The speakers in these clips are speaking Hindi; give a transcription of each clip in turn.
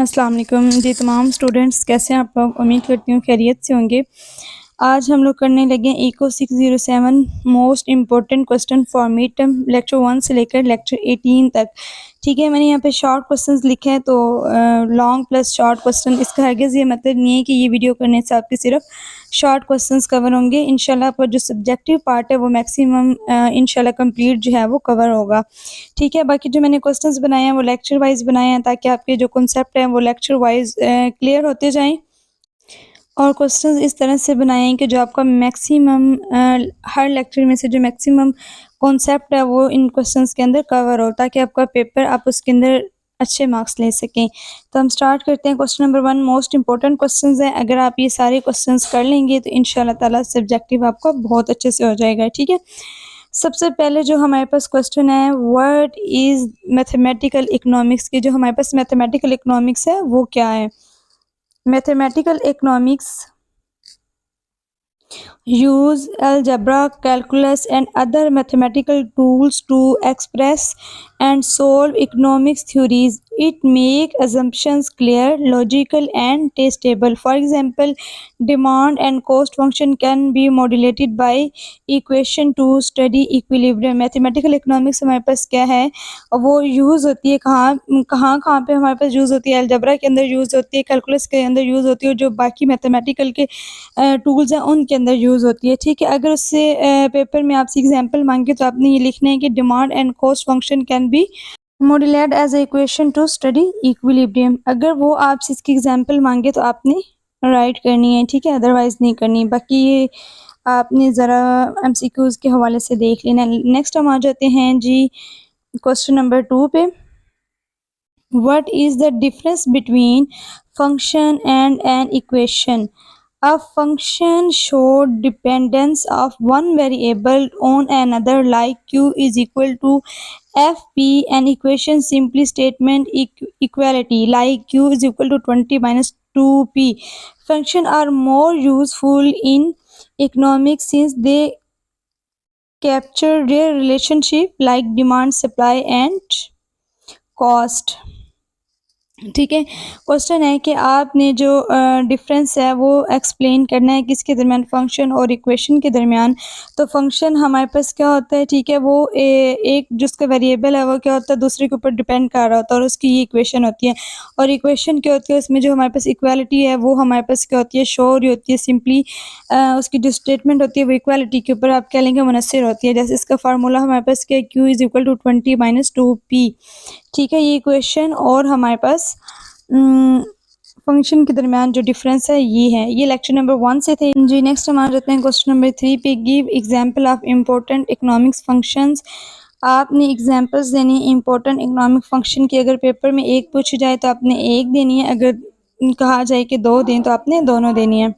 अस्सलाम वालेकुम जी। तमाम स्टूडेंट्स कैसे हैं आप लोग? उम्मीद करती हूँ खैरियत से होंगे। आज हम लोग करने लगे हैं eco 607 most important question for mid term lecture 1 से लेकर लेक्चर 18 तक। ठीक है, मैंने यहाँ पे शॉर्ट क्वेश्चंस लिखे हैं, तो लॉन्ग प्लस शॉर्ट क्वेश्चन, इसका हरगिज़ ये मतलब नहीं है कि ये वीडियो करने से आपके सिर्फ शॉर्ट क्वेश्चंस कवर होंगे। इंशाल्लाह पर जो सब्जेक्टिव पार्ट है वो मैक्सिमम इंशाल्लाह कंप्लीट जो है वो कवर होगा। ठीक है, बाकी जो मैंने क्वेश्चंस बनाए हैं वो लेक्चर वाइज बनाए हैं, ताकि आपके जो कॉन्सेप्ट हैं वो लेक्चर वाइज क्लियर होते जाएं। और क्वेश्चंस इस तरह से बनाए हैं कि जो आपका मैक्सिमम हर लेक्चर में से जो मैक्सिमम कॉन्सेप्ट है वो इन क्वेश्चंस के अंदर कवर हो, ताकि आपका पेपर आप उसके अंदर अच्छे मार्क्स ले सकें। तो हम स्टार्ट करते हैं। Question number 1 most important questions है। अगर आप ये सारे क्वेश्चंस कर लेंगे तो इंशाल्लाह ताला सब्जेक्टिव आपका बहुत अच्छे से हो जाएगा। ठीक है, सबसे पहले जो हमारे पास क्वेश्चन है, व्हाट इज़ मैथमेटिकल इकोनॉमिक्स की जो हमारे पास मैथमेटिकल इकोनॉमिक्स है वो क्या है? Mathematical economics use algebra, calculus and other mathematical tools to express and solve economics theories. It make assumptions clear, logical and testable. For example, demand and cost function can be modulated by equation to study equilibrium. Mathematical economics हमारे पास क्या है, वो यूज़ होती है कहाँ पे हमारे पास यूज़ होती है? अलजेब्रा के अंदर यूज़ होती है, कैलकुलस के अंदर यूज़ होती है, जो बाकी मैथमेटिकल के टूल्स हैं उनके अंदर यूज़ होती है। ठीक है, अगर उससे पेपर में आपसे एग्जांपल मांगे तो आपने ये लिखना है कि demand and cost function can be modulated as a equation to study equilibrium. अगर वो आपसे इसकी एग्जांपल मांगे तो आपने राइट करनी है। ठीक है, अदरवाइज नहीं करनी। बाकी ये आपने ज़रा एमसीक्यूज़ के हवाले से देख लेना। नेक्स्ट हम आ जाते हैं जी क्वेश्चन नंबर 2 पे। What is the difference between function and an equation? A function shows dependence of one variable on another, like q is equal to fp. An equation simply statement equality, like q is equal to 20 minus 2p. Functions are more useful in economics since they capture real relationship like demand, supply and cost. ठीक है, क्वेश्चन है कि आपने जो डिफरेंस है वो एक्सप्लेन करना है किसके दरमियान, फंक्शन और इक्वेशन के दरमियान। तो फंक्शन हमारे पास क्या होता है? ठीक है, वो एक जिसका वेरिएबल है वो क्या होता है, दूसरे के ऊपर डिपेंड कर रहा होता है, और उसकी ये इक्वेशन होती है। और इक्वेशन क्या होती है, उसमें जो हमारे पास इक्वालिटी है वो हमारे पास क्या होती है, शो हो रही होती है। सिंपली उसकी जो स्टेटमेंट होती है वो इक्वालिटी के ऊपर आप कह लेंगे मुनस्सिर होती है। जैसे इसका फार्मूला हमारे पास क्या है, Q is equal to 20 minus 2p। ठीक है, ये इक्वेशन और हमारे पास फंक्शन के दरमियान जो डिफरेंस है ये है। ये लेक्चर नंबर 1 से थे जी। नेक्स्ट हम आ जाते हैं क्वेश्चन नंबर 3 पे। Give example of important economics functions. आपने एग्जांपल्स देनी है इम्पोर्टेंट इकोनॉमिक फंक्शन की। अगर पेपर में एक पूछी जाए तो आपने एक देनी है, अगर कहा जाए कि 2 दें तो आपने दोनों देनी है।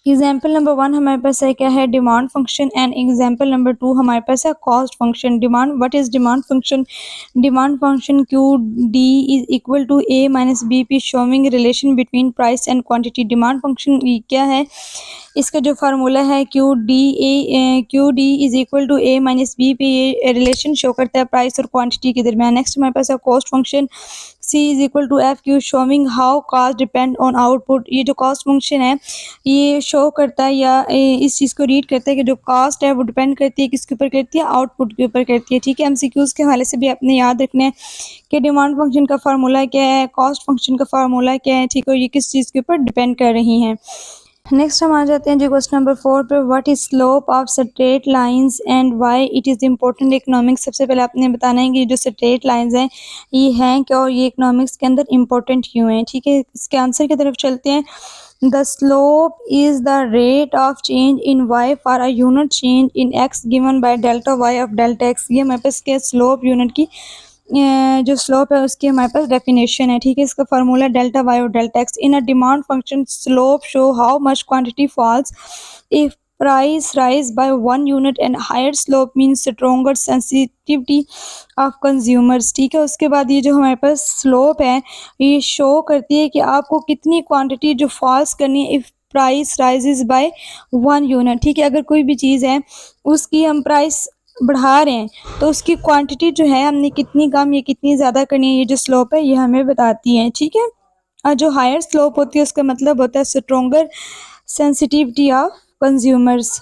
एग्जाम्पल नंबर 1 हमारे पास है क्या है, demand function. And example number 2 हमारे पास है cost function. Demand, what is demand function? Demand function Q D is equal to A minus B P, showing relation between price and quantity. Demand function क्या है, इसका जो फार्मूला है Q D is equal to A minus B P, ये रिलेशन शो करता है प्राइस और क्वांटिटी के दरमियान। नेक्स्ट हमारे पास है cost function, C is equal to F Q, showing how cost depend on output. ये जो कॉस्ट फंक्शन है ये शो करता है या इस चीज़ को रीड करता है कि जो कॉस्ट है वो डिपेंड करती है किसके ऊपर करती है, आउटपुट के ऊपर करती है। ठीक है, एमसीक्यूज़ के हवाले से भी आपने याद रखना है कि डिमांड फंक्शन का फार्मूला क्या है, कॉस्ट फंक्शन का फार्मूला क्या है। ठीक है, ये किस चीज़ के ऊपर डिपेंड कर रही हैं। नेक्स्ट हम आ जाते हैं जी क्वेश्चन नंबर 4 पे। What is slope of straight lines and why it is important economics. सबसे पहले आपने बताना है कि जो स्ट्रेट लाइंस हैं ये हैं क्या और ये इकोनॉमिक्स के अंदर इम्पोर्टेंट क्यों हैं। ठीक है, इसके आंसर की तरफ चलते हैं। The slope is the rate of change in Y for a unit change in X given by delta Y of delta X. ये हमारे पास क्या, स्लोप यूनिट की जो स्लोप है उसकी हमारे पास डेफिनेशन है। ठीक है, इसका फार्मूला डेल्टा वाई और delta X. In a demand function slope show how much quantity falls if price rise by 1 unit and higher slope means stronger sensitivity of consumers। ठीक है, उसके बाद ये जो हमारे पास स्लोप है ये शो करती है कि आपको कितनी क्वांटिटी जो फॉल्स करनी है if price rises by 1 unit. ठीक है, अगर कोई भी चीज़ है उसकी हम प्राइस बढ़ा रहे हैं तो उसकी क्वांटिटी जो है हमने कितनी कम या कितनी ज़्यादा करनी है, ये जो स्लोप है ये हमें बताती है। ठीक है, जो हायर स्लोप होती है उसका मतलब होता है स्ट्रोंगर सेंसिटिविटी ऑफ कंज्यूमर्स।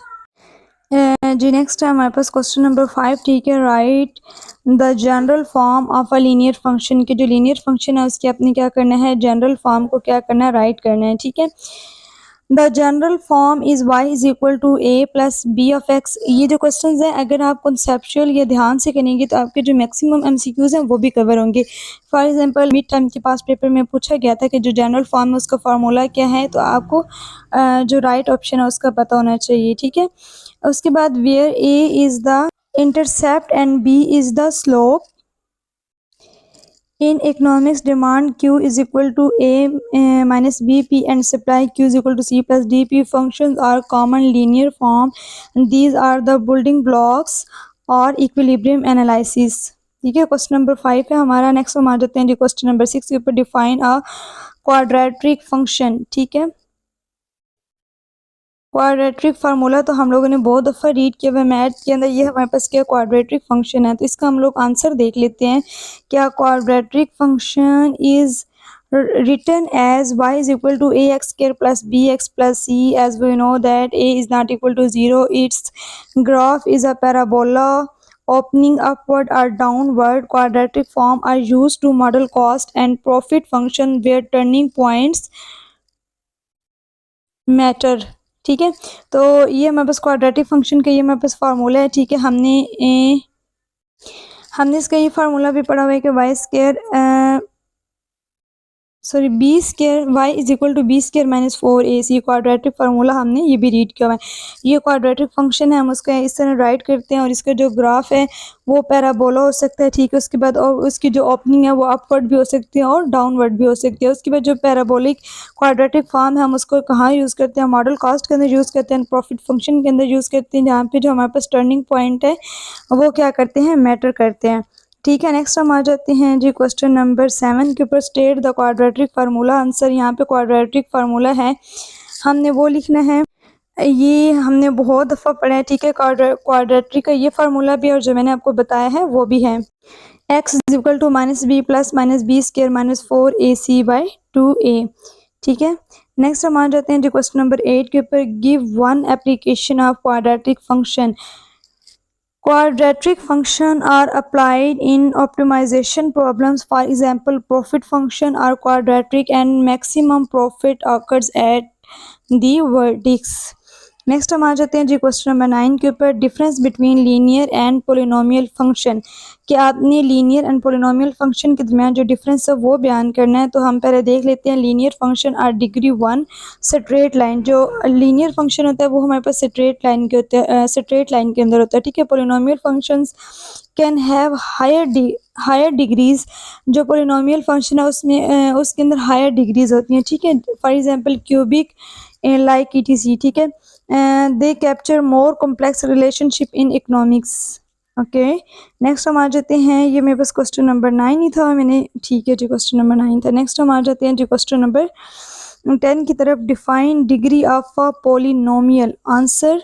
जी नेक्स्ट है हमारे पास क्वेश्चन नंबर 5, ठीक है। Write the general form of a linear function, के जो लीनियर फंक्शन है उसके अपने क्या करना है, जनरल फॉर्म को क्या करना है, राइट करना है, ठीक है। The general form is y is equal to a plus B of X. ये जो क्वेश्चन है अगर आप कॉन्सेप्चुअल या ध्यान से करेंगे तो आपके जो मैक्सिमम एमसीक्यूज हैं वो भी कवर होंगे। फॉर एग्जांपल मिड टर्म के पास पेपर में पूछा गया था कि जो जनरल फॉर्म है उसका फार्मूला क्या है, तो आपको जो राइट ऑप्शन है उसका पता होना चाहिए, ठीक है। उसके बाद where a is the intercept and b is the slope. In economics, demand Q is equal to A minus BP and supply Q is equal to C plus DP. Functions are common linear form. These are the building blocks और equilibrium analysis। ठीक है, क्वेश्चन नंबर 5 है हमारा। नेक्स्ट हम आ जाते हैं जी क्वेश्चन नंबर 6 के ऊपर। डिफाइन अ क्वाड्रेटिक फंक्शन, ठीक है। क्वाड्रेटिक फार्मूला तो हम लोगों ने बहुत दफ़ा रीड किया हुआ मैथ के अंदर। ये हमारे पास क्या क्वाड्रेटिक फंक्शन है, तो इसका हम लोग आंसर देख लेते हैं। क्या quadratic function is written as y is equal to ax square plus bx plus c, as we know that a is not equal to 0. Its graph is a parabola opening upward or downward. Quadratic form are used to model cost and profit function where turning points matter, ठीक है। तो ये हमारे पास क्वाड्रेटिक फंक्शन का ये हमारे पास फार्मूला है, ठीक है। हमने इसका ये फार्मूला भी पढ़ा हुआ है कि Y square sorry B square Y is equal to B square minus 4ac। क्वाड्रेटिक फार्मूला हमने ये भी रीड किया हुआ है। ये क्वाड्रेटिक फंक्शन है, हम उसका इस तरह राइट करते हैं और इसका जो ग्राफ है वो पैराबोला हो सकता है, ठीक है। उसके बाद और उसकी जो ओपनिंग है वो अपवर्ड भी हो सकती है और डाउनवर्ड भी हो सकती है। उसके बाद जो पैराबोलिक क्वाड्रेटिक फॉर्म है हम उसको कहाँ यूज़ करते हैं, मॉडल कॉस्ट के अंदर यूज़ करते हैं, प्रॉफिट फंक्शन के अंदर यूज़ करते हैं, जहाँ पे जो हमारे पास टर्निंग पॉइंट है वो क्या करते हैं, मैटर करते हैं, ठीक है। नेक्स्ट हम आ जाते हैं जी क्वेश्चन नंबर 7 के ऊपर। State the quadratic formula. Answer यहाँ पे क्वाड्रेटिक फार्मूला है, हमने वो लिखना है। ये हमने बहुत दफ़ा पढ़ा है, ठीक है। क्वाड्रेटिक का ये फार्मूला भी और जो मैंने आपको बताया है वो भी है। x is equal to minus B plus minus B square minus 4ac by 2a, ठीक है। नेक्स्ट हम आ जाते हैं जी क्वेश्चन नंबर 8 के ऊपर। Give one application of quadratic function. Quadratic functions are applied in optimization problems. For example, profit function are quadratic and maximum profit occurs at the vertex. Next हम आ जाते हैं जी क्वेश्चन नंबर 9 के ऊपर। Difference between linear and polynomial function. कि आपने लीनियर एंड पोलिनोमियल फंक्शन के दरमियान जो डिफरेंस है वो बयान करना है। तो हम पहले देख लेते हैं। Linear function are degree 1 straight line. जो लीनियर फंक्शन होता है वो हमारे पास स्ट्रेट लाइन के होते हैं, स्ट्रेट लाइन के अंदर होता है, ठीक है। Polynomial functions can have higher degrees. जो पोलिनोमियल फंक्शन है उसमें उसके अंदर हायर डिग्रीज होती हैं, ठीक है। For example cubic like ETC, ठीक है। They capture more complex relationship in economics, okay. Next हम आ जाते हैं। ये मेरे पास क्वेश्चन नंबर 9 ही था मैंने, ठीक है जी, क्वेश्चन नंबर 9 था। नेक्स्ट हम आ जाते हैं जी क्वेश्चन नंबर 10 की तरफ। Define degree of a polynomial. Answer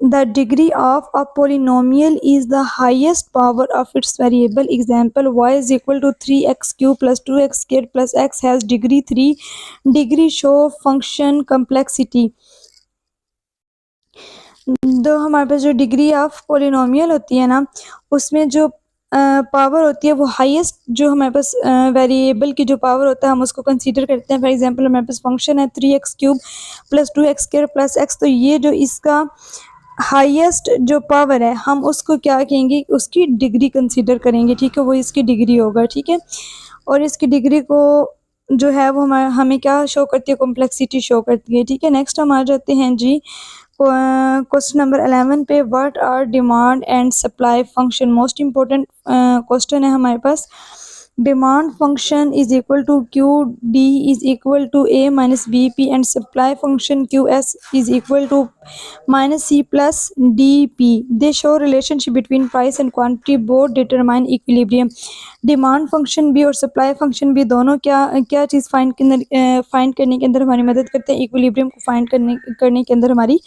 the degree of a polynomial is the highest power of its variable. Example, y is equal to 3x cube plus 2x squared plus x has degree 3. Degree show function complexity। तो हमारे पास जो डिग्री ऑफ पोलिनोमियल होती है ना, उसमें जो पावर होती है वो हाईएस्ट जो हमारे पास वेरिएबल की जो पावर होता है हम उसको कंसीडर करते हैं। फॉर एग्जांपल हमारे पास फंक्शन है 3x cube plus 2x square plus x, तो ये जो इसका हाईएस्ट जो पावर है हम उसको क्या कहेंगे, उसकी डिग्री कंसीडर करेंगे, ठीक है। वो इसकी डिग्री होगा, ठीक है। और इसकी डिग्री को जो है वो हमें क्या शो करती है, कॉम्प्लेक्सिटी शो करती है, ठीक है। नेक्स्ट हम आ जाते हैं जी क्वेश्चन नंबर 11 पे। What are demand and supply function. Most important question है हमारे पास। Demand function is equal to Q D is equal to A minus B P and supply function Q S is equal to minus C plus D P. They show relationship between price and quantity, both determine equilibrium. Demand function भी और सप्लाई फंक्शन भी दोनों क्या चीज़ फाइंड करने के अंदर हमारी मदद करते हैं, इक्विलिब्रियम को फाइंड करने के अंदर हमारी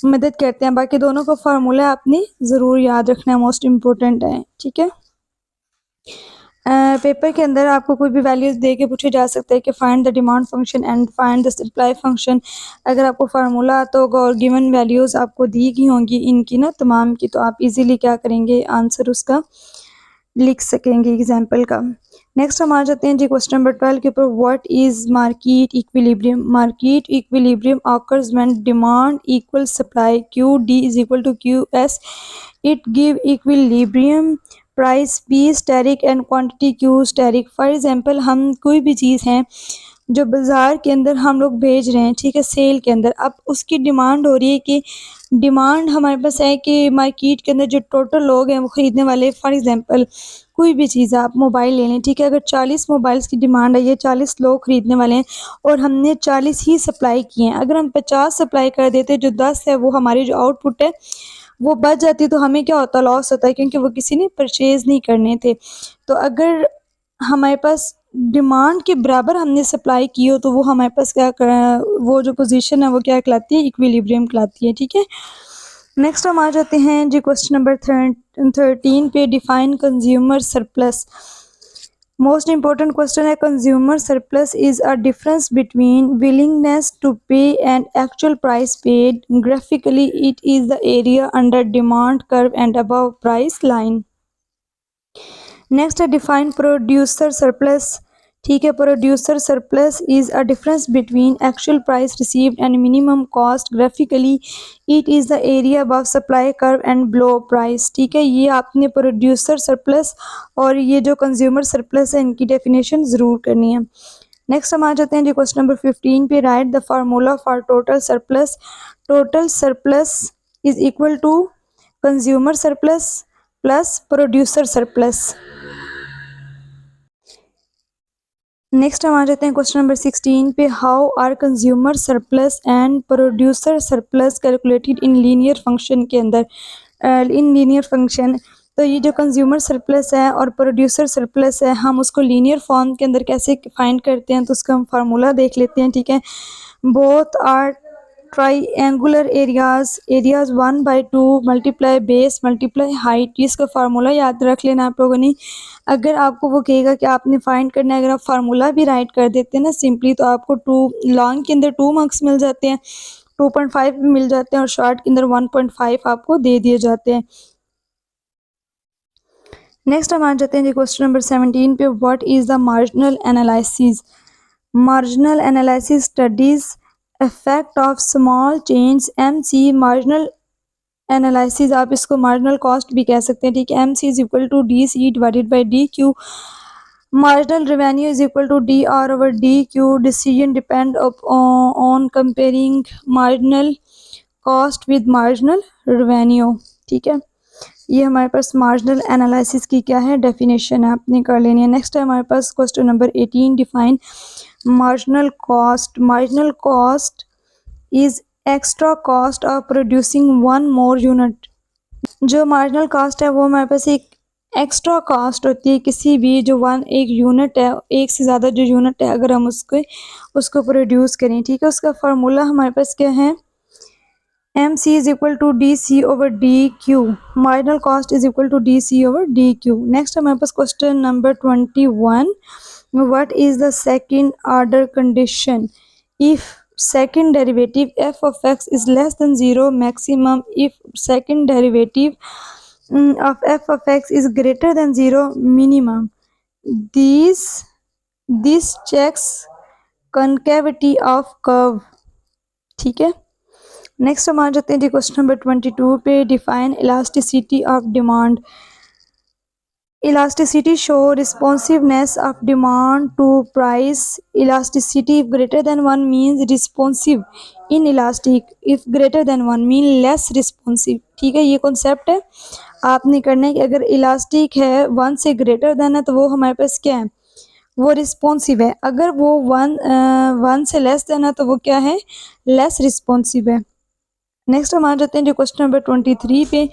मदद करते हैं। बाकी दोनों का फार्मूला आपने ज़रूर याद रखना है, मोस्ट इम्पोर्टेंट है, ठीक है। पेपर के अंदर आपको कोई भी वैल्यूज़ दे के पूछे जा सकते हैं कि find the demand function and find the supply function. अगर आपको फार्मूला आता होगा और गिवन वैल्यूज़ आपको दी गई होंगी इनकी ना तमाम की, तो आप इजीली क्या करेंगे, आंसर उसका लिख सकेंगे एग्जाम्पल का। नेक्स्ट हम आ जाते हैं जी क्वेश्चन नंबर 12 के ऊपर। What is market equilibrium? Market equilibrium occurs when demand equal supply, Q D is equal to Q S. It give equilibrium price P asterisk and quantity Q asterisk. For example हम कोई भी चीज़ है जो बाज़ार के अंदर हम लोग भेज रहे हैं, ठीक है, सेल के अंदर, अब उसकी डिमांड हो रही है कि डिमांड हमारे पास है कि मार्केट के अंदर जो टोटल लोग हैं वो ख़रीदने वाले, फॉर एग्जांपल कोई भी चीज़ है, आप मोबाइल ले लें, ठीक है, अगर 40 मोबाइल्स की डिमांड है, ये 40 लोग ख़रीदने वाले हैं और हमने 40 ही सप्लाई किए हैं। अगर हम 50 सप्लाई कर देते, जो 10 है वो हमारी जो आउटपुट है वो बच जाती, तो हमें क्या होता, लॉस होता है, क्योंकि वो किसी ने परचेज़ नहीं करने थे। तो अगर हमारे पास डिमांड के बराबर हमने सप्लाई की हो तो वो हमारे पास क्या वो जो पोजीशन है वो क्या कहलाती है, इक्विलिब्रियम कहलाती है, ठीक है। नेक्स्ट हम आ जाते हैं जी क्वेश्चन नंबर 13 पे। Define consumer surplus. Most important question है। Consumer surplus is a difference between willingness to pay and actual price paid. Graphically it is the area under demand curve and above price line. Next है डिफाइन प्रोड्यूसर सरप्लस, ठीक है। Producer surplus is a difference between actual price received and minimum cost. Graphically it is the area above supply curve and below price, ठीक है। ये आपने प्रोड्यूसर सरप्लस और ये जो कंज्यूमर सरप्लस है इनकी डेफिनेशन ज़रूर करनी है। नेक्स्ट हम आ जाते हैं जी क्वेश्चन नंबर 15 पे। Write the formula for total surplus. Total surplus is equal to consumer surplus plus producer surplus. Next हम आ जाते हैं क्वेश्चन नंबर 16 पे। How are consumer surplus and producer surplus calculated in linear function के अंदर, इन लीनियर फंक्शन। तो ये जो कंज्यूमर सरप्लस है और प्रोड्यूसर सरप्लस है, हम उसको लीनियर फॉर्म के अंदर कैसे फाइंड करते हैं, तो उसका हम फार्मूला देख लेते हैं, ठीक है। Both are triangular areas 1/2 multiply base multiply height. इसका फार्मूला याद रख लेना आप लोगों ने। अगर आपको वो कहेगा कि आपने फाइंड करना है, अगर आप फार्मूला भी राइट कर देते हैं ना सिंपली, तो आपको 2 लॉन्ग के अंदर 2 मार्क्स मिल जाते हैं, 2.5 भी मिल जाते हैं और शॉर्ट के अंदर 1.5 आपको दे दिए जाते हैं। नेक्स्ट हम आ जाते हैं जी क्वेश्चन नंबर 17 पे। What is the marginal analysis? Marginal analysis studies effect of small change. MC marginal analysis, आप इसको मार्जिनल कॉस्ट भी कह सकते हैं, ठीक है। MC is equal to DC divided by DQ। Marginal revenue is equal to DR over DQ। Decision depend on comparing marginal cost with marginal revenue, ठीक है। ये हमारे पास मार्जिनल एनालिसिस की क्या है, डेफिनेशन है, आपने कर लेनी है। नेक्स्ट है हमारे पास question number 18। Define marginal cost. Marginal cost is extra cost of producing one more unit. जो मार्जिनल कॉस्ट है वो हमारे पास एक एक्स्ट्रा कॉस्ट होती है किसी भी जो एक यूनिट है, एक से ज़्यादा जो यूनिट है, अगर हम उसको प्रोड्यूस करें, ठीक है। उसका फार्मूला हमारे पास क्या है, MC is equal to DC over DQ. Marginal cost is equal to DC over DQ. Next हमारे पास question number 21. What is the second order condition? If second derivative f of x is less than 0, maximum. If second derivative of f of x is greater than 0, minimum. This checks concavity of curve, ठीक है। नेक्स्ट हम आ जाते हैं जी क्वेश्चन नंबर 22 पे। Define elasticity of demand. Elasticity show responsiveness of demand to price. Elasticity greater than 1 means responsive, inelastic if greater than 1 mean less responsive, ठीक है। ये कॉन्सेप्ट है, आपने करना है कि अगर इलास्टिक है 1 से ग्रेटर देन है तो वो हमारे पास क्या है, वो रिस्पॉन्सिव है। अगर वो 1 से लेस देन है तो वो क्या है, लेस रिस्पॉन्सिव है। नेक्स्ट हम आ जाते हैं जो क्वेश्चन नंबर 23 पे।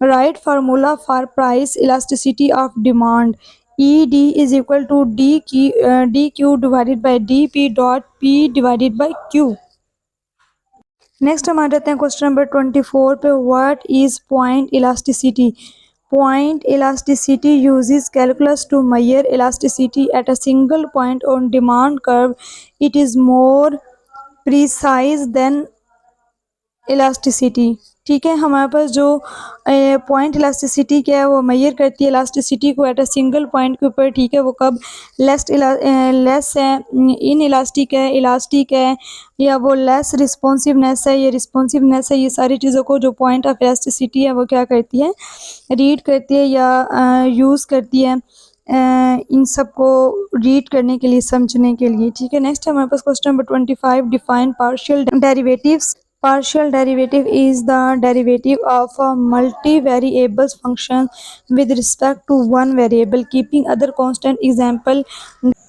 Write formula for price elasticity of demand. ED is equal to DQ divided by DP dot P divided by Q। Next हम आ जाते हैं क्वेश्चन नंबर 24 पे। What is point elasticity? Point elasticity uses calculus to measure elasticity at a single point on demand curve. It is more precise than elasticity. ठीक है, हमारे पास जो पॉइंट इलास्टिसिटी क्या है वो मेजर करती है इलास्टिसिटी को एट अ सिंगल पॉइंट के ऊपर। ठीक है, वो कब लेस है, इन इलास्टिक है या वो लेस रिस्पॉन्सिवनेस है, ये रिस्पॉन्सिवनेस है, ये सारी चीज़ों को जो पॉइंट ऑफ इलास्टिसिटी है वो क्या करती है, रीड करती है या यूज़ करती है इन सब को रीड करने के लिए, समझने के लिए। ठीक है, नेक्स्ट हमारे पास question number 25, define partial derivatives. Partial derivative is the derivative of a multivariable function with respect to one variable keeping other constant. Example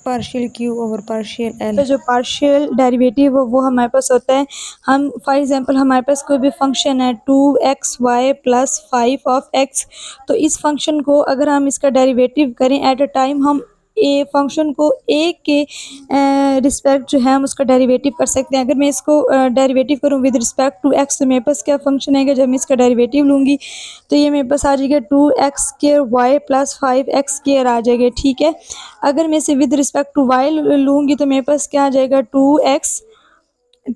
partial q over partial l। जो partial derivative वो हमारे पास होता है, हम फॉर एग्जांपल हमारे पास कोई भी फंक्शन है 2xy प्लस 5 ऑफ x, तो इस फंक्शन को अगर हम इसका डेरिवेटिव करें एट अ टाइम, हम ए फंक्शन को ए के रिस्पेक्ट जो है हम उसका डेरिवेटिव कर सकते हैं। अगर मैं इसको डेरिवेटिव करूँ विद रिस्पेक्ट टू एक्स, तो मेरे पास क्या फंक्शन आएगा, जब मैं इसका डेरिवेटिव लूँगी तो ये मेरे पास आ जाएगा 2x² y प्लस 5x² आ जाएगा। ठीक है, अगर मैं इसे विद रिस्पेक्ट टू y लूँगी तो मेरे पास क्या आ जाएगा,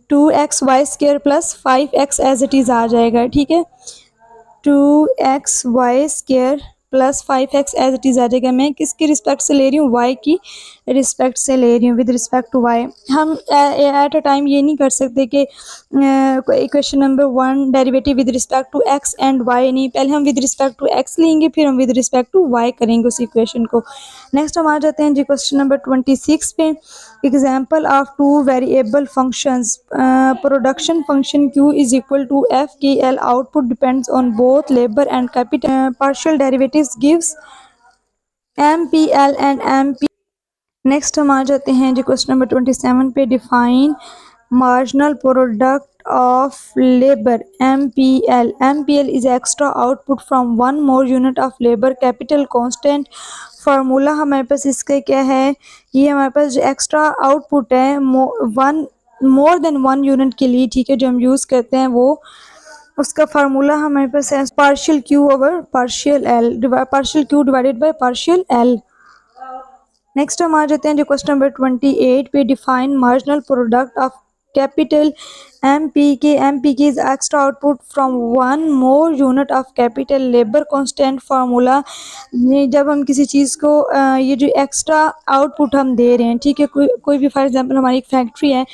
2xy² plus 5x as it is आ जाएगा। ठीक है, 2xy² plus 5x as it is आ जाएगा। मैं किसकी रिस्पेक्ट से ले रही हूँ, y की रिस्पेक्ट से ले रही हूँ, विद रिस्पेक्ट टू y। हम एट अ टाइम ये नहीं कर सकते कि equation number 1 derivative with respect to x and y, नहीं, पहले हम विद रिस्पेक्ट टू x लेंगे फिर हम विद रिस्पेक्ट टू y करेंगे उस इक्वेशन को। नेक्स्ट हम आ जाते हैं जी क्वेश्चन नंबर 26 पे। Example of two variable functions. Production function q is equal to f K l output depends on both labour and capital. Partial derivatives gives MPL and MP। Next हम आ जाते हैं जी क्वेश्चन नंबर 27 पे। Define marginal product of labour MPL। MPL is extra output from one more unit of labour capital constant. Formula हमारे पास इसका क्या है, ये हमारे पास जो एक्स्ट्रा आउटपुट है मोर देन वन यूनिट के लिए, ठीक है, जो हम यूज़ करते हैं वो उसका फार्मूला हमारे पास है partial q over partial l, partial q divided by partial l। Next हम आ जाते हैं जो क्वेश्चन नंबर 28 पे। Define marginal product of capital MPK। MPK is extra output from one more unit of capital labour constant. Formula, जब हम किसी चीज़ को ये जो एक्स्ट्रा आउटपुट हम दे रहे हैं, ठीक है, कोई भी फॉर एग्जांपल हमारी एक फैक्ट्री है,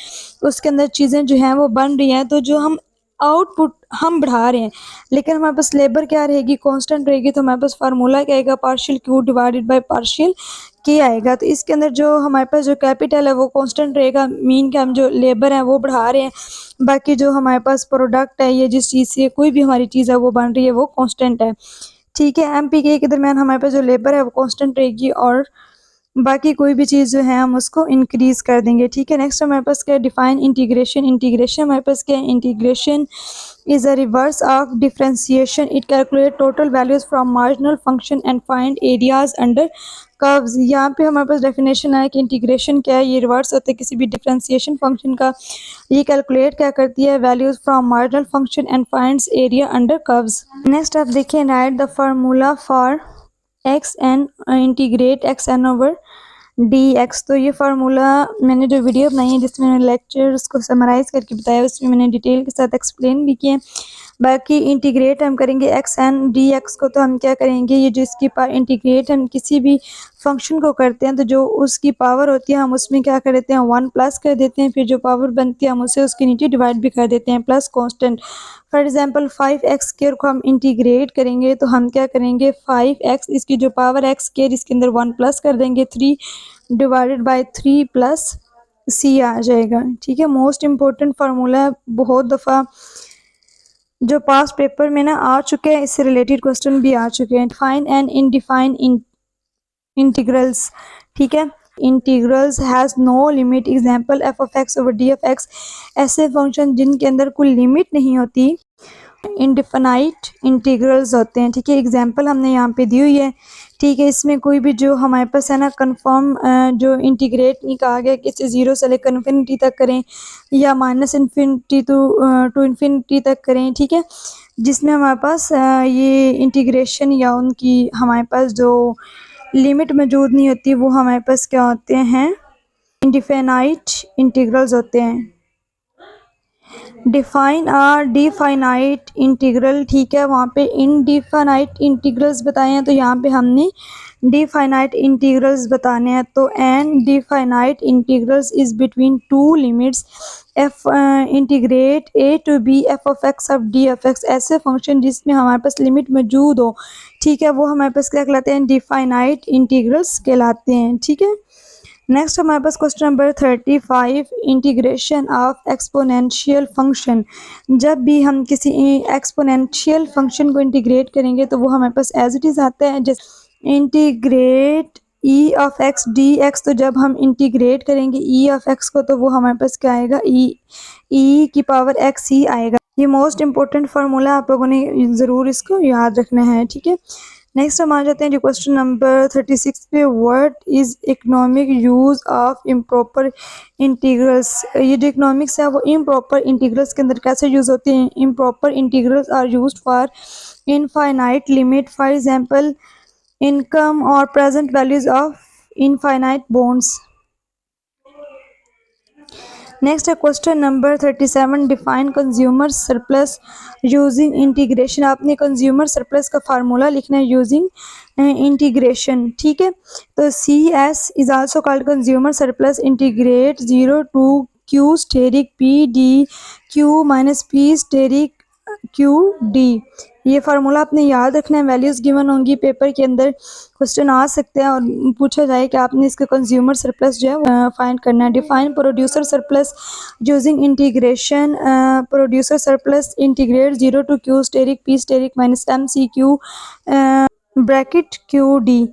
उसके अंदर चीज़ें जो हैं वो बन रही हैं, तो जो हम आउटपुट हम बढ़ा रहे हैं लेकिन हमारे पास लेबर क्या रहेगी, कांस्टेंट रहेगी, तो हमारे पास फार्मूला क्या आएगा, partial q divided by partial k आएगा। तो इसके अंदर जो हमारे पास जो कैपिटल है वो कांस्टेंट रहेगा, मीन के हम जो लेबर है वो बढ़ा रहे हैं, बाकी जो हमारे पास प्रोडक्ट है या जिस चीज़ से कोई भी हमारी चीज़ है वो बन रही है वो कांस्टेंट है। ठीक है, MPK के दरमियान हमारे पास जो लेबर है वो कांस्टेंट रहेगी और बाकी कोई भी चीज़ जो है हम उसको इंक्रीज़ कर देंगे। ठीक है, नेक्स्ट हमारे पास क्या है, डिफाइन इंटीग्रेशन। इंटीग्रेशन हमारे पास क्या है, integration is a reverse of differentiation. It calculate total values from marginal function and find areas under curves. यहाँ पे हमारे पास डेफिनेशन है कि इंटीग्रेशन क्या है, ये रिवर्स होता है किसी भी डिफरेंशिएशन फंक्शन का। ये कैलकुलेट क्या करती है, values from marginal function and finds area under curves. Next आप देखिए, right the formula for xn integrate xn over dx। तो ये फार्मूला मैंने जो वीडियो बनाई है जिसमें मैंने लेक्चर्स को समराइज़ करके बताया, उसमें मैंने डिटेल के साथ एक्सप्लेन भी किए। बाकी इंटीग्रेट हम करेंगे xn dx को, तो हम क्या करेंगे, ये जो इसकी इंटीग्रेट हम किसी भी फंक्शन को करते हैं तो जो उसकी पावर होती है हम उसमें क्या कर देते हैं, 1 प्लस कर देते हैं, फिर जो पावर बनती है हम उसे उसके नीचे डिवाइड भी कर देते हैं, plus constant. For example 5x² को हम इंटीग्रेट करेंगे तो हम क्या करेंगे, 5x इसकी जो पावर x² इसके अंदर 1 प्लस कर देंगे, 3 डिवाइडेड बाय 3 प्लस c आ जाएगा। ठीक है, मोस्ट इम्पोर्टेंट फार्मूला है, बहुत दफ़ा जो पास पेपर में ना आ चुके हैं, इससे रिलेटेड क्वेश्चन भी आ चुके हैं। Define and indefine integrals. ठीक है, integrals has no limit. Example f(x) over d(x). ऐसे फंक्शन जिनके अंदर कोई लिमिट नहीं होती इनडिफिनाइट इंटीग्रल्स होते हैं। ठीक है, एग्जांपल हमने यहाँ पे दी हुई है। ठीक है, इसमें कोई भी जो हमारे पास है ना कंफर्म जो इंटीग्रेट नहीं कहा गया कि इसे 0 से लेकर इन्फिनिटी तक करें या -∞ टू इन्फिनिटी तक करें। ठीक है, जिसमें हमारे पास ये इंटीग्रेशन या उनकी हमारे पास जो लिमिट मौजूद नहीं होती, वो हमारे पास क्या होते हैं, इंडिफिनाइट इंटीग्रल्स होते हैं। डिफाइन आर डिफाइनाइट इंटीग्रल, ठीक है, वहाँ पे इनडिफाइनाइट इंटीग्रल्स बताए हैं, तो यहाँ पे हमने डिफाइनाइट इंटीग्रल्स बताने हैं। तो an definite integrals is between two limits F integrate A to B F of X of D of X. ऐसे फंक्शन जिसमें हमारे पास लिमिट मौजूद हो, ठीक है, वो हमारे पास क्या कहलाते हैं, डिफाइनाइट इंटीग्रल्स कहलाते हैं। ठीक है, नेक्स्ट हमारे पास question number 35, integration of exponential function. जब भी हम किसी एक्सपोनेंशियल फंक्शन को इंटीग्रेट करेंगे तो वो हमारे पास एज इट इज़ आता है, जैसे integrate E of x D x. तो जब हम इंटीग्रेट करेंगे ई ऑफ एक्स को, तो वो हमारे पास क्या आएगा, ई की पावर एक्स ही आएगा। ये मोस्ट इंपॉर्टेंट फार्मूला, आप लोगों ने ज़रूर इसको याद रखना है। ठीक है, नेक्स्ट हम आ जाते हैं जो क्वेश्चन नंबर 36 पे, what is economic use of improper integrals. ये जो इकोनॉमिक्स है वो इम्प्रॉपर इंटीग्रल्स के अंदर कैसे यूज होते हैं। Improper integrals are used for infinite limit, for example income और present values of infinite bonds. Next है question number 37, define consumer surplus using integration. आपने कंज्यूमर सरप्लस का फार्मूला लिखना है यूजिंग इंटीग्रेशन। ठीक है, तो C S is also called consumer surplus, integrate 0 to Q asterisk P D Q minus P asterisk Q D. ये फार्मूला आपने याद रखना है, वैल्यूज गिवन होंगी पेपर के अंदर, क्वेश्चन आ सकते हैं और पूछा जाए कि आपने इसका कंज्यूमर सरप्लस जो है वो फाइंड करना है। Define producer surplus using integration. Producer surplus integrate 0 to Q asterisk P asterisk minus M C Q bracket Q D.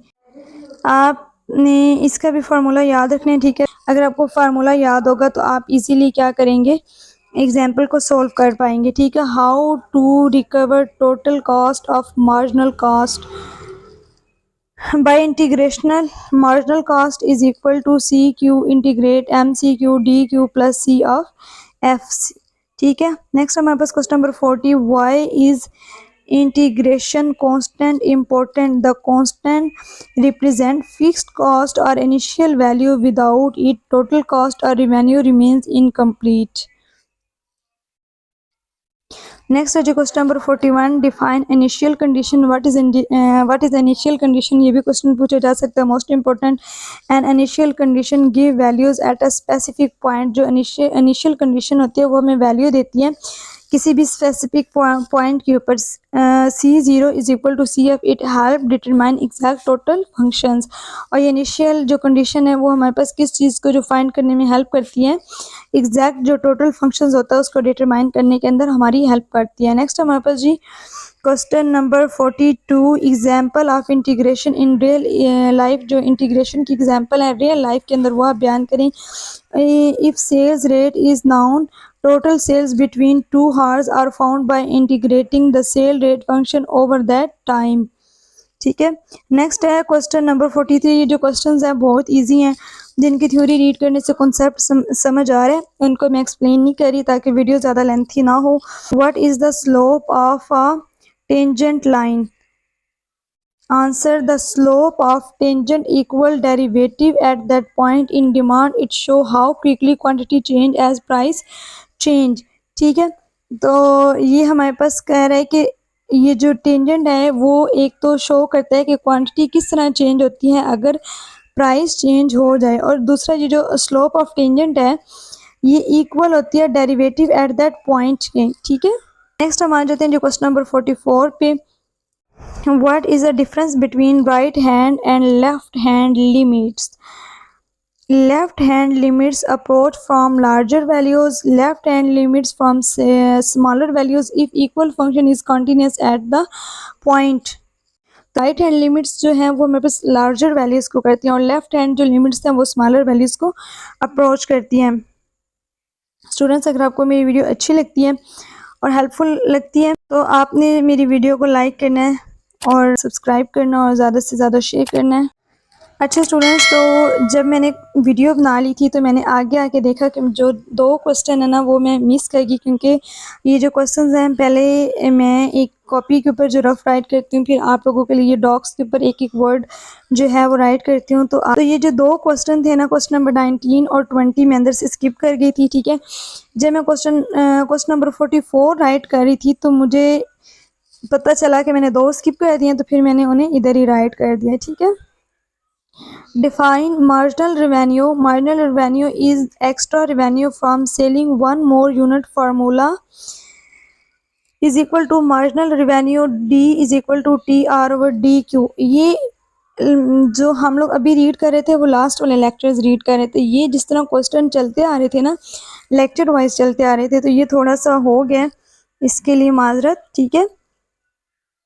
आपने इसका भी फार्मूला याद रखना है। ठीक है, अगर आपको फार्मूला याद होगा तो आप इजीली क्या करेंगे, एग्जाम्पल को सॉल्व कर पाएंगे। ठीक है, how to recover total cost of marginal cost by integrational. Marginal cost is equal to C Q integrate M C Q D Q plus C of F C. ठीक है, नेक्स्ट हमारे पास question number 40, why is integration constant important? The constant represent fixed cost or initial value. Without it, total cost or revenue remains incomplete. Next है जो question number 41, define initial condition. What is initial condition, ये भी क्वेश्चन पूछा जा सकता है, most important. And initial condition give values at a specific point. जो इनिशियल कंडीशन होती है वो हमें वैल्यू देती है किसी भी स्पेसिफिक पॉइंट के ऊपर। C0 is equal to C F, it help determine exact total functions. और ये इनिशियल जो कंडीशन है वो हमारे पास किस चीज़ को जो फाइंड करने में हेल्प करती है, एग्जैक्ट जो टोटल फंक्शंस होता है उसको डिटरमाइन करने के अंदर हमारी हेल्प करती है। नेक्स्ट हमारे पास जी question number 42, example of integration in real life. जो इंटीग्रेशन की एग्जाम्पल है रियल लाइफ के अंदर वो आप बयान करें। If sales rate is known, total sales between two hours are found by integrating the sale rate function over that time. ठीक है, नेक्स्ट है क्वेश्चन नंबर 43। ये जो क्वेश्चंस हैं बहुत इजी हैं, जिनकी थ्योरी रीड करने से कॉन्सेप्ट समझ आ रहे हैं, उनको मैं एक्सप्लेन नहीं कर रही ताकि वीडियो ज़्यादा लेंथी ना हो। What is the slope of a tangent line? Answer, the slope of tangent equal derivative at that point in demand. It show how quickly quantity change as price change. ठीक है, तो ये हमारे पास कह रहा है कि ये जो टेंजेंट है वो एक तो शो करता है कि क्वांटिटी किस तरह चेंज होती है अगर प्राइस चेंज हो जाए, और दूसरा ये जो स्लोप ऑफ टेंजेंट है ये इक्वल होती है डेरिवेटिव एट दैट पॉइंट के। ठीक है, नेक्स्ट हम आ जाते हैं जो क्वेश्चन नंबर 44 पे, what is the difference between right hand and left hand limits? Left hand limits approach from larger values, left hand limits from smaller values if equal function is continuous at the point. Right hand limits जो हैं वो मेरे पास लार्जर वैल्यूज़ को करती हैं और लेफ्ट हैंड जो लिमिट्स हैं वो स्मॉलर वैल्यूज़ को अप्रोच करती हैं। स्टूडेंट्स, अगर आपको मेरी वीडियो अच्छी लगती है और हेल्पफुल लगती है तो आपने मेरी वीडियो को लाइक करना है और सब्सक्राइब करना और ज़्यादा से ज़्यादा शेयर करना है। अच्छा स्टूडेंट्स, तो जब मैंने वीडियो बना ली थी तो मैंने आगे आके देखा कि जो 2 क्वेश्चन है ना वो मैं मिस कर गई, क्योंकि ये जो क्वेश्चंस हैं पहले मैं एक कॉपी के ऊपर जो रफ राइट करती हूँ, फिर आप लोगों के लिए डॉक्स के ऊपर एक-एक वर्ड जो है वो राइट करती हूँ। तो ये जो 2 क्वेश्चन थे ना, क्वेश्चन नंबर 19 और 20 मैं अंदर से स्किप कर गई थी, ठीक है। जब मैं क्वेश्चन नंबर 44 राइट कर रही थी तो मुझे पता चला कि मैंने 2 स्किप कर दिए, तो फिर मैंने उन्हें इधर ही राइट कर दिया, ठीक है। Define marginal revenue. Marginal revenue is extra revenue from selling one more unit. Formula is equal to marginal revenue D is equal to TR over DQ. ये जो हम लोग अभी रीड कर रहे थे वो लास्ट वाले लेक्चर्स रीड कर रहे थे। ये जिस तरह क्वेश्चन चलते आ रहे थे ना, लेक्चर वाइज चलते आ रहे थे, तो ये थोड़ा सा हो गया, इसके लिए माजरत, ठीक है।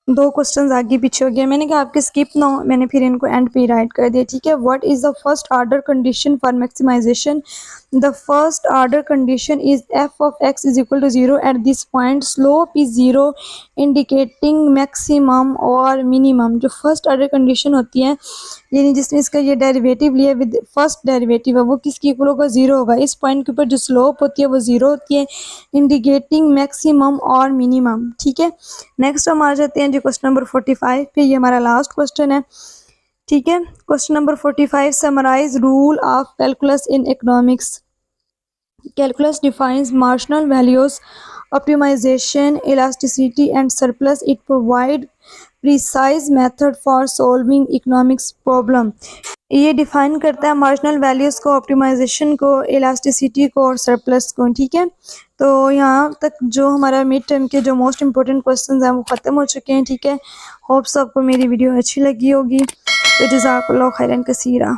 2 क्वेश्चंस आगे पीछे हो गया, मैंने कहा आपके स्किप ना हो, मैंने फिर इनको एंड पे राइट कर दिया, ठीक है। What is the first order condition for maximization? The first order condition is F of X is equal to 0 at this point, slope is 0 indicating maximum और मिनिमम। जो फर्स्ट ऑर्डर कंडीशन होती है, यानी जिसने इसका ये डेरिवेटिव लिया विद फर्स्ट डेरिवेटिव है, वो किसकी इक्वल होगा? 0 होगा। इस पॉइंट के ऊपर जो स्लोप होती है वो 0 होती है, इंडिकेटिंग मैक्सिमम और मिनिमम, ठीक है। नेक्स्ट हम आ जाते हैं जी क्वेश्चन नंबर 45 पे, ये हमारा लास्ट क्वेश्चन है, ठीक है। Question number 45, summarize rule of calculus in economics. Calculus defines marginal values, optimization, elasticity, and surplus. It provides precise method for solving economics problem. ये डिफाइन करता है मार्जिनल वैल्यूज़ को, ऑप्टिमाइजेशन को, इलास्टिसिटी को और सरप्लस को, ठीक है। तो यहाँ तक जो हमारा मिड टर्म के जो मोस्ट इंपॉर्टेंट क्वेश्चंस हैं वो ख़त्म हो चुके हैं, ठीक है। होप्स आपको मेरी वीडियो अच्छी लगी होगी। तो जज़ाकल्लाह खैरन कसीरा।